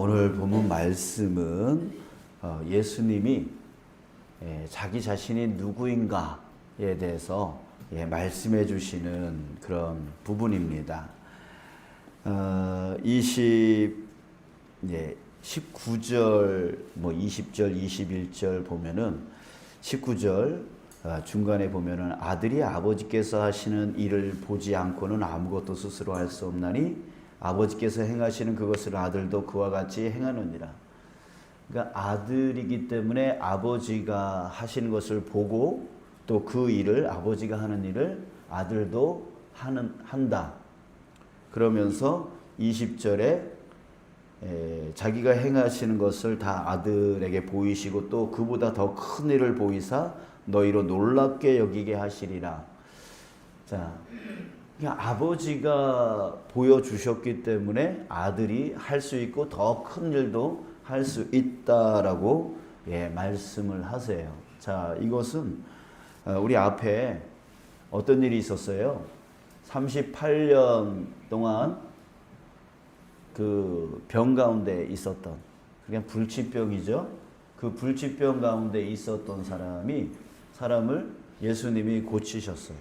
오늘 본문 말씀은 예수님이 자기 자신이 누구인가에 대해서 말씀해 주시는 그런 부분입니다. 19절, 20절, 21절 보면은 19절 중간에 보면은 아들이 아버지께서 하시는 일을 보지 않고는 아무것도 스스로 할 수 없나니 아버지께서 행하시는 그것을 아들도 그와 같이 행하느니라. 그러니까 아들이기 때문에 아버지가 하시는 것을 보고 또 그 일을 아버지가 하는 일을 아들도 한다. 그러면서 20절에 자기가 행하시는 것을 다 아들에게 보이시고 또 그보다 더 큰 일을 보이사 너희로 놀랍게 여기게 하시리라. 자, 그러니까 아버지가 보여주셨기 때문에 아들이 할 수 있고 더 큰 일도 할 수 있다라고 말씀을 하세요. 자, 이것은 우리 앞에 어떤 일이 있었어요? 38년 동안 그 병 가운데 있었던, 그냥 불치병이죠. 그 불치병 가운데 있었던 사람을 예수님이 고치셨어요.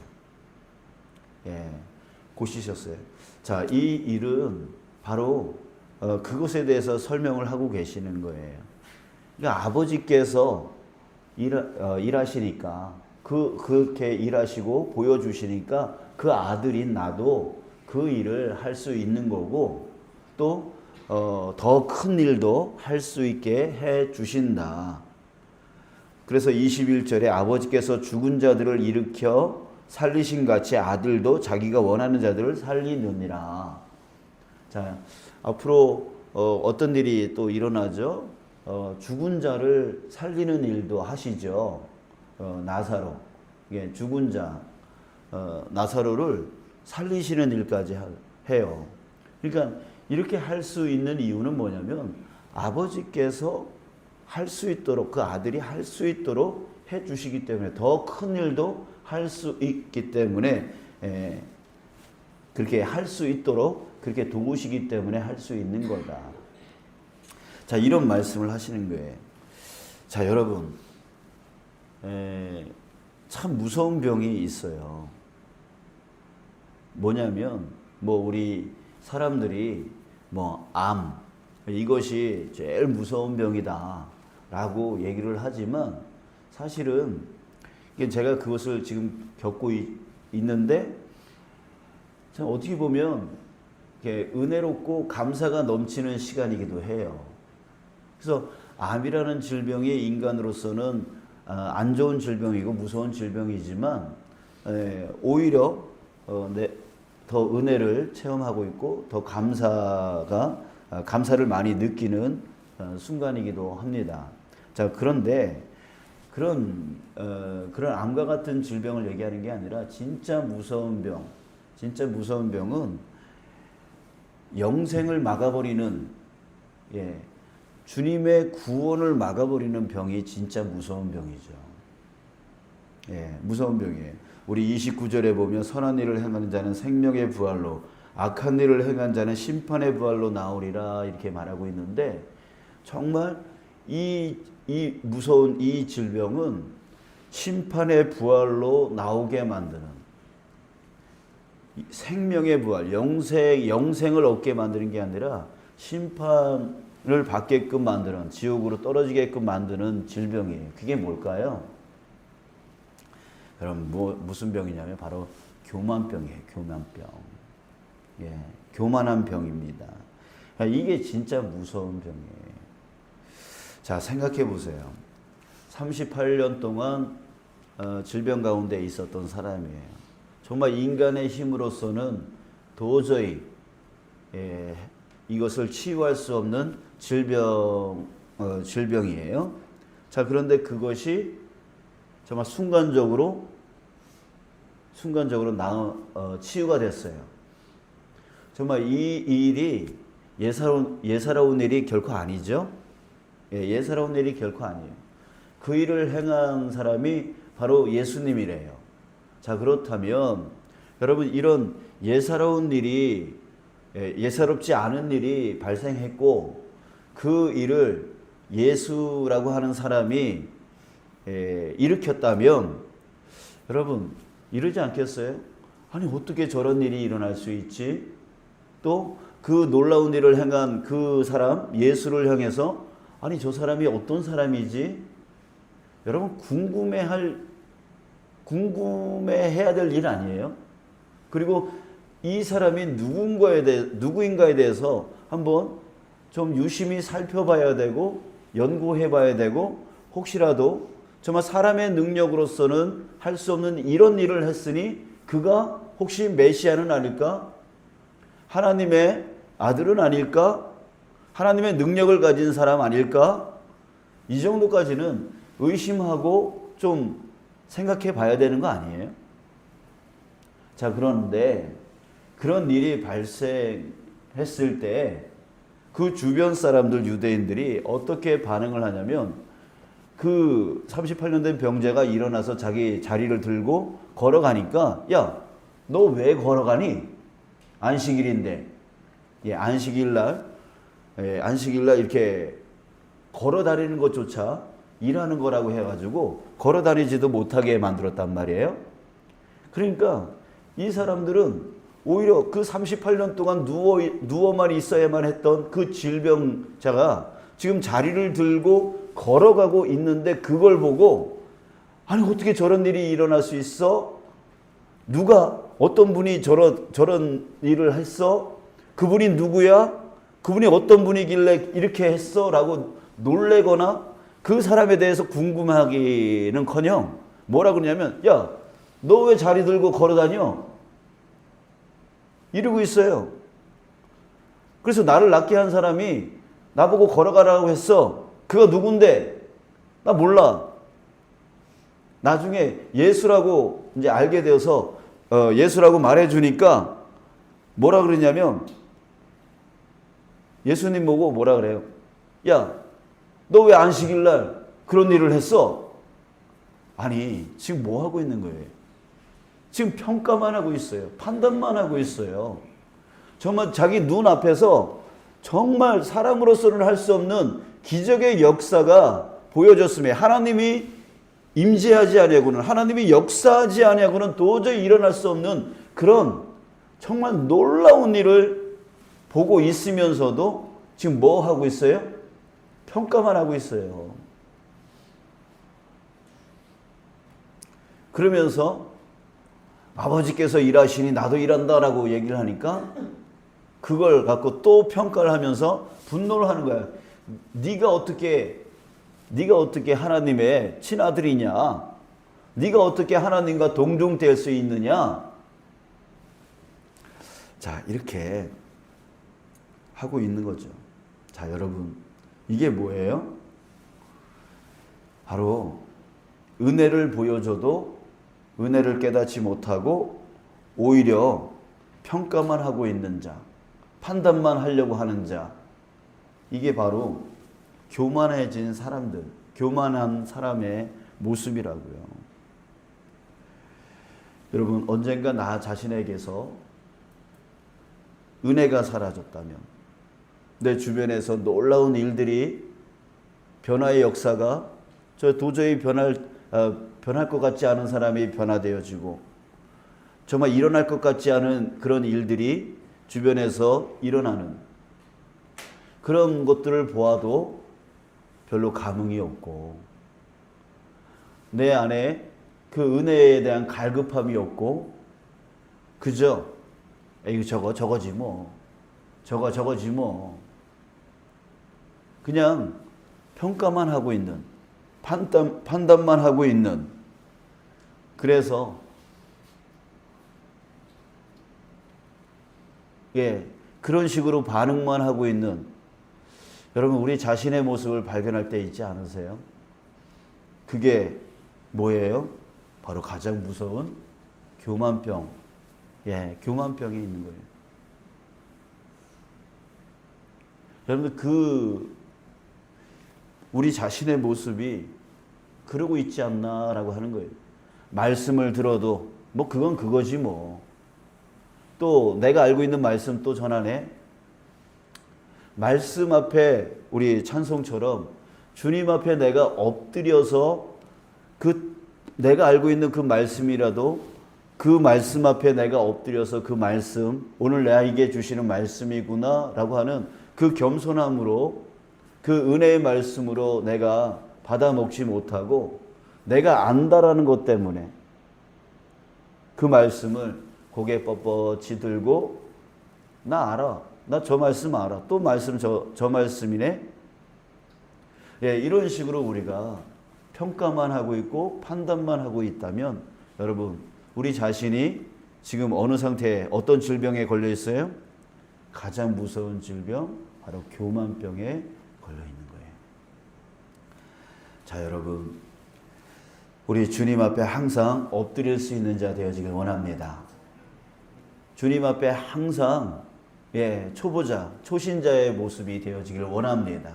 고치셨어요. 자, 이 일은 바로 그것에 대해서 설명을 하고 계시는 거예요. 그러니까 아버지께서 일하시니까 그렇게 일하시고 보여주시니까 그 아들인 나도 그 일을 할 수 있는 거고 또 더 큰 일도 할 수 있게 해 주신다. 그래서 21절에 아버지께서 죽은 자들을 일으켜 살리신 같이 아들도 자기가 원하는 자들을 살리느니라. 자, 앞으로 어떤 일이 또 일어나죠? 죽은 자를 살리는 일도 하시죠. 나사로, 죽은 자 나사로를 살리시는 일까지 해요. 그러니까 이렇게 할 수 있는 이유는 뭐냐면 아버지께서 할 수 있도록, 그 아들이 할 수 있도록 해 주시기 때문에, 더 큰 일도 할 수 있기 때문에, 그렇게 할 수 있도록 그렇게 도우시기 때문에 할 수 있는 거다. 자, 이런 말씀을 하시는 거예요. 자, 여러분, 참 무서운 병이 있어요. 뭐냐면, 우리 사람들이 암, 이것이 제일 무서운 병이다 라고 얘기를 하지만, 사실은 제가 그것을 지금 겪고 있는데, 참 어떻게 보면 은혜롭고 감사가 넘치는 시간이기도 해요. 그래서 암이라는 질병이 인간으로서는 안 좋은 질병이고 무서운 질병이지만 오히려 더 은혜를 체험하고 있고 더 감사를 많이 느끼는 순간이기도 합니다. 자, 그런데 그런 암과 같은 질병을 얘기하는 게 아니라 진짜 무서운 병은 영생을 막아버리는, 주님의 구원을 막아버리는 병이 진짜 무서운 병이죠. 무서운 병이에요. 우리 29절에 보면 선한 일을 행하는 자는 생명의 부활로, 악한 일을 행한 자는 심판의 부활로 나오리라 이렇게 말하고 있는데, 정말 이 무서운 이 질병은 심판의 부활로 나오게 만드는, 생명의 부활, 영생을 얻게 만드는 게 아니라 심판을 받게끔 만드는, 지옥으로 떨어지게끔 만드는 질병이에요. 그게 뭘까요? 여러분, 무슨 병이냐면 바로 교만병이에요. 교만병. 교만한 병입니다. 이게 진짜 무서운 병이에요. 자, 생각해 보세요. 38년 동안 질병 가운데 있었던 사람이에요. 정말 인간의 힘으로서는 도저히 이것을 치유할 수 없는 질병이에요. 자, 그런데 그것이 정말 순간적으로 치유가 됐어요. 정말 이 일이 예사로운 일이 결코 아니죠. 예사로운 일이 결코 아니에요. 그 일을 행한 사람이 바로 예수님이래요. 자, 그렇다면 여러분, 이런 예사롭지 않은 일이 발생했고 그 일을 예수라고 하는 사람이 일으켰다면 여러분 이러지 않겠어요? 아니 어떻게 저런 일이 일어날 수 있지? 또 그 놀라운 일을 행한 그 사람 예수를 향해서 아니 저 사람이 어떤 사람이지? 여러분 궁금해해야 될 일 아니에요? 그리고 이 사람이 누구인가에 대해서 한번 좀 유심히 살펴봐야 되고 연구해봐야 되고 혹시라도 정말 사람의 능력으로서는 할 수 없는 이런 일을 했으니 그가 혹시 메시아는 아닐까? 하나님의 아들은 아닐까? 하나님의 능력을 가진 사람 아닐까? 이 정도까지는 의심하고 좀 생각해 봐야 되는 거 아니에요? 자, 그런데 그런 일이 발생했을 때 그 주변 사람들 유대인들이 어떻게 반응을 하냐면 그 38년 된 병자가 일어나서 자기 자리를 들고 걸어가니까 야, 너 왜 걸어가니? 안식일인데. 예, 안식일날 이렇게 걸어 다니는 것조차 일하는 거라고 해가지고 걸어 다니지도 못하게 만들었단 말이에요. 그러니까 이 사람들은 오히려 그 38년 동안 누워만 있어야만 했던 그 질병자가 지금 자리를 들고 걸어가고 있는데 그걸 보고 아니 어떻게 저런 일이 일어날 수 있어? 누가 어떤 분이 저런 일을 했어? 그분이 누구야? 그분이 어떤 분이길래 이렇게 했어? 라고 놀래거나 그 사람에 대해서 궁금하기는커녕 뭐라 그러냐면 야, 너 왜 자리 들고 걸어다녀? 이러고 있어요. 그래서 나를 낫게 한 사람이 나보고 걸어가라고 했어. 그가 누군데? 나 몰라. 나중에 예수라고 이제 알게 되어서 예수라고 말해주니까 뭐라 그러냐면 예수님 보고 뭐라 그래요? 야, 너 왜 안식일날 그런 일을 했어? 아니, 지금 뭐 하고 있는 거예요? 지금 평가만 하고 있어요. 판단만 하고 있어요. 정말 자기 눈앞에서 정말 사람으로서는 할 수 없는 기적의 역사가 보여졌으며 하나님이 임재하지 아니하고는 하나님이 역사하지 아니하고는 도저히 일어날 수 없는 그런 정말 놀라운 일을 보고 있으면서도 지금 뭐 하고 있어요? 평가만 하고 있어요. 그러면서 아버지께서 일하시니 나도 일한다라고 얘기를 하니까 그걸 갖고 또 평가를 하면서 분노를 하는 거야. 네가 어떻게 하나님의 친아들이냐? 네가 어떻게 하나님과 동종될 수 있느냐? 자, 이렇게 하고 있는 거죠. 자, 여러분, 이게 뭐예요? 바로 은혜를 보여줘도 은혜를 깨닫지 못하고 오히려 평가만 하고 있는 자, 판단만 하려고 하는 자, 이게 바로 교만해진 사람들, 교만한 사람의 모습이라고요. 여러분, 언젠가 나 자신에게서 은혜가 사라졌다면, 내 주변에서 놀라운 일들이 변화의 역사가 저 도저히 변할 것 같지 않은 사람이 변화되어지고 정말 일어날 것 같지 않은 그런 일들이 주변에서 일어나는 그런 것들을 보아도 별로 감흥이 없고 내 안에 그 은혜에 대한 갈급함이 없고 그저 에이 저거지 뭐 저거지 뭐 그냥 평가만 하고 있는 판단만 하고 있는 그래서 그런 식으로 반응만 하고 있는 여러분 우리 자신의 모습을 발견할 때 있지 않으세요? 그게 뭐예요? 바로 가장 무서운 교만병. 교만병이 있는 거예요. 여러분 우리 자신의 모습이 그러고 있지 않나라고 하는 거예요. 말씀을 들어도 뭐 그건 그거지 뭐. 또 내가 알고 있는 말씀 또 전하네. 말씀 앞에 우리 찬송처럼 주님 앞에 내가 엎드려서 내가 알고 있는 그 말씀이라도 그 말씀 앞에 내가 엎드려서 그 말씀, 오늘 나에게 주시는 말씀이구나 라고 하는 그 겸손함으로 그 은혜의 말씀으로 내가 받아 먹지 못하고 내가 안다라는 것 때문에 그 말씀을 고개 뻣뻣이 들고 나 알아. 나 저 말씀 알아. 또 말씀 저 말씀이네. 예, 이런 식으로 우리가 평가만 하고 있고 판단만 하고 있다면 여러분 우리 자신이 지금 어느 상태에 어떤 질병에 걸려 있어요? 가장 무서운 질병 바로 교만병에 걸려 있는 거예요. 자, 여러분 우리 주님 앞에 항상 엎드릴 수 있는 자 되어지길 원합니다. 주님 앞에 항상 초보자, 초신자의 모습이 되어지길 원합니다.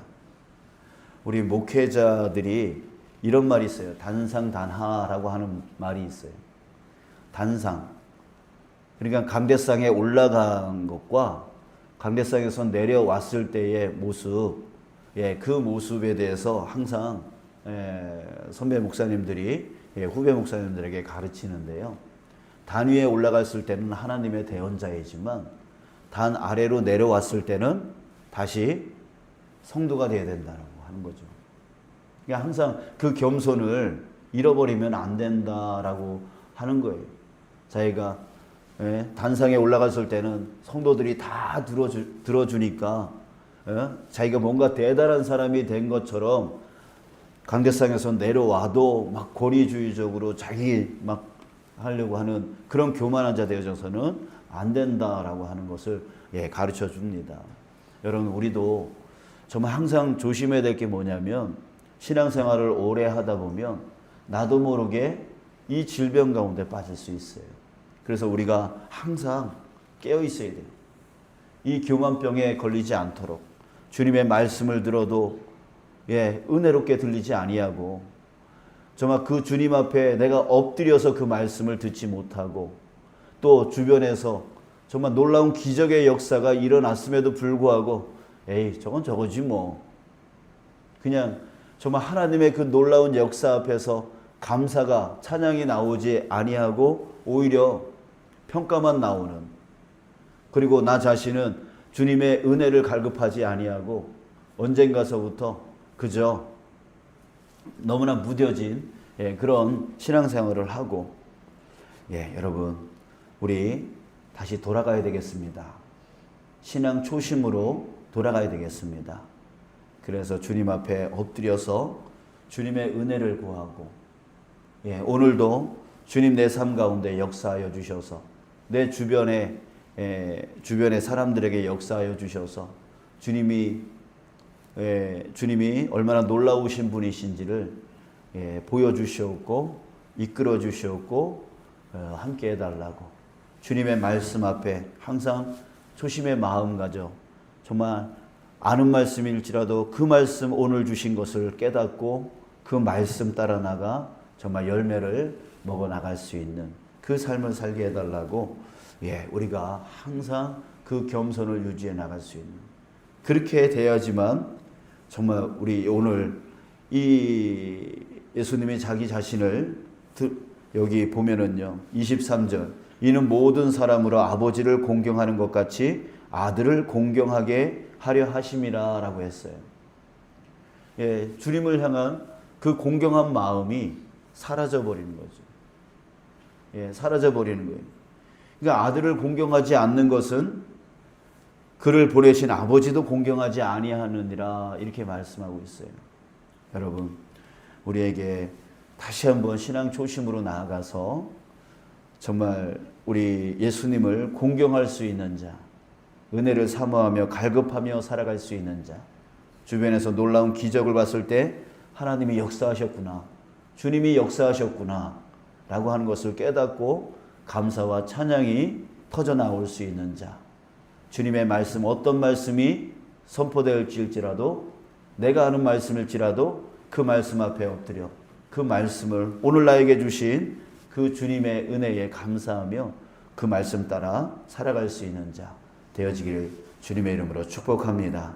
우리 목회자들이 이런 말이 있어요. 단상단하라고 하는 말이 있어요. 단상. 그러니까 강대상에 올라간 것과 강대상에서 내려왔을 때의 모습, 그 모습에 대해서 항상 선배 목사님들이 후배 목사님들에게 가르치는데요. 단 위에 올라갔을 때는 하나님의 대언자이지만 단 아래로 내려왔을 때는 다시 성도가 되어야 된다고 하는 거죠. 그러니까 항상 그 겸손을 잃어버리면 안 된다라고 하는 거예요. 자기가 단상에 올라갔을 때는 성도들이 다 들어주니까 자기가 뭔가 대단한 사람이 된 것처럼 강대상에서 내려와도 막 권위주의적으로 자기 막 하려고 하는 그런 교만한 자 되어져서는 안 된다라고 하는 것을 가르쳐 줍니다. 여러분 우리도 정말 항상 조심해야 될 게 뭐냐면 신앙생활을 오래 하다 보면 나도 모르게 이 질병 가운데 빠질 수 있어요. 그래서 우리가 항상 깨어 있어야 돼요. 이 교만병에 걸리지 않도록 주님의 말씀을 들어도 은혜롭게 들리지 아니하고 정말 그 주님 앞에 내가 엎드려서 그 말씀을 듣지 못하고 또 주변에서 정말 놀라운 기적의 역사가 일어났음에도 불구하고 저건 저거지 뭐 그냥 정말 하나님의 그 놀라운 역사 앞에서 감사가 찬양이 나오지 아니하고 오히려 평가만 나오는 그리고 나 자신은 주님의 은혜를 갈급하지 아니하고 언젠가서부터 그저 너무나 무뎌진 그런 신앙생활을 하고 여러분 우리 다시 돌아가야 되겠습니다. 신앙 초심으로 돌아가야 되겠습니다. 그래서 주님 앞에 엎드려서 주님의 은혜를 구하고 오늘도 주님 내 삶 가운데 역사하여 주셔서 내 주변에 사람들에게 역사하여 주셔서 주님이 얼마나 놀라우신 분이신지를 보여주시옵고 이끌어 주시옵고 함께 해달라고 주님의 말씀 앞에 항상 초심의 마음 가져 정말 아는 말씀일지라도 그 말씀 오늘 주신 것을 깨닫고 그 말씀 따라 나가 정말 열매를 먹어 나갈 수 있는 그 삶을 살게 해달라고 우리가 항상 그 겸손을 유지해 나갈 수 있는 그렇게 돼야지만 정말 우리 오늘 이 예수님이 자기 자신을 여기 보면은요 23절 이는 모든 사람으로 아버지를 공경하는 것 같이 아들을 공경하게 하려 하심이라 라고 했어요. 주님을 향한 그 공경한 마음이 사라져버리는 거죠. 사라져버리는 거예요. 그러니까 아들을 공경하지 않는 것은 그를 보내신 아버지도 공경하지 아니하느니라 이렇게 말씀하고 있어요. 여러분 우리에게 다시 한번 신앙 초심으로 나아가서 정말 우리 예수님을 공경할 수 있는 자, 은혜를 사모하며 갈급하며 살아갈 수 있는 자, 주변에서 놀라운 기적을 봤을 때 하나님이 역사하셨구나, 주님이 역사하셨구나 라고 하는 것을 깨닫고 감사와 찬양이 터져나올 수 있는 자, 주님의 말씀 어떤 말씀이 선포될지라도 내가 아는 말씀일지라도 그 말씀 앞에 엎드려 그 말씀을 오늘 나에게 주신 그 주님의 은혜에 감사하며 그 말씀 따라 살아갈 수 있는 자 되어지기를 주님의 이름으로 축복합니다.